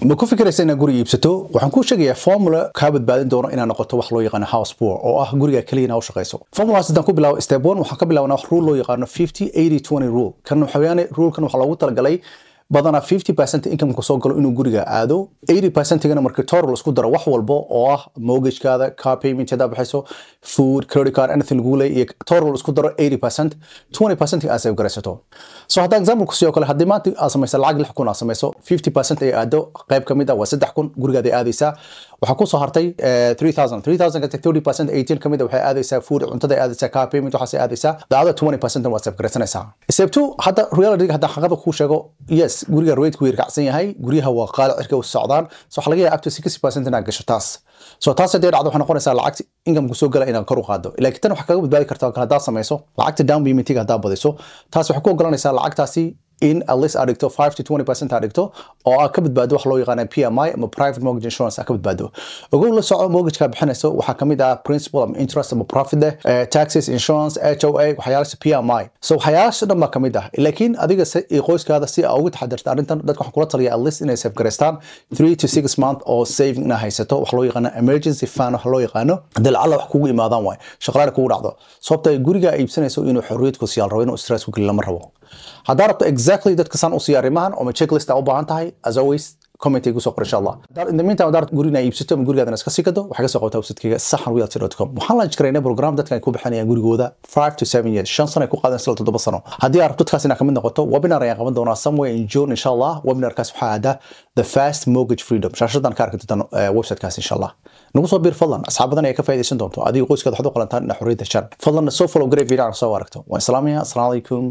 ma ku fikiraysaa inaad guri iibsato waxaan kuu sheegayaa formula kaa badbaadin doono inaad noqoto wax loo yaqaan house poor oo ah guriga kaliya inaad u shaqayso formulaas hadaan ku bilaabo step 1 waxaan ka bilaawnaa rule loo yaqaan 50-80-20 rule kan rule-kan waxa loogu talagalay badana 50% income ku soo galo inuu guriga aado 80% gana marka total isku daro wax walba oo ah mortgage-kaada car payment hada baxayso food credit card anything lagu leeyahay total isku daro 80% 20% aad save garaysato so hadda example ku soo kale hadii maanta aad samayso lacag 6,000 aad samayso 50% ay aado qayb kamid ah waa 3,000 gurigaada aadaysa waxa ku soo hartay 3,000 ka 30% 18 kamid waxay aadaysa food cuntada aadaysa car payment waxa aadaysa the other 20% waa save garaysanaysa step 2 hadda reality hadda xaqada ku sheego yes guriga rate ku yarkacsan yahay guriyaha waa qaal cirka u socdaan so waxa laga yaabaa up to 60% inaad gasho taas so taas hadii dhacdo waxay noqonaysaa lacagta income ku soo gala inaad kor u qaado laakiin tan waxa kaga badbaadi kartaa hadaa samayso lacagta down payment hadaa badiso taas waxa ku ogolanaysaa lacagtaasi in at least adicto 5-20% adicto oo ka badbaado wax loo yaqaan PMI ama private mortgage insurance ka badbaado ugu la soco mortgage ka bixinayso waxa kamid ah principal ama interest ama profit taxes insurance HOA waxyaalaha PMI so waxyaalaha dhan kamid ah laakiin adiga qoyskaada si aad uga taxadirto arintan dadka waxaan kula taliyaa at least inay save gareystaan 3 to 6 month oo saving ina haysato wax loo yaqaan emergency fund wax loo yaqaan dalcala wax kugu imaadaan way shaqaale kugu dhacdo sababta guriga ay iibsanayso inuu xorriyad ku siyaal rabo inuu stress ku geliyo lama rabo hadaa rabto exactly dadka san u siyaarimaan oo checklist u baahan tahay as always comment igu soo qor insha Allah in the meantime dar gurina iibsato ama gurigaadana iska sikado waxa ka soo qabtaa website-kayga sahanrealty.com waxaan la jikreynaa program dadka ay ku bixinayaan gurigooda 5 to 7 years 5 sano ay ku qaadan 7 sano haddii aad rabto dadkaas inaad kamid noqoto webinar ayaan qaban doonaa somewhere in June insha Allah webinarkaas waxaa aada the fast mortgage freedom shaashadan ka arki doontaan website-kaas insha Allah nagu soo biir fadlan asxaab badan ay ka faa'iideysan doonto adiga qoyskaada waxaad u qalantaan in xorriyada shan fadlan soo follow gareey video soo aragto wa salaam ya assalamu alaykum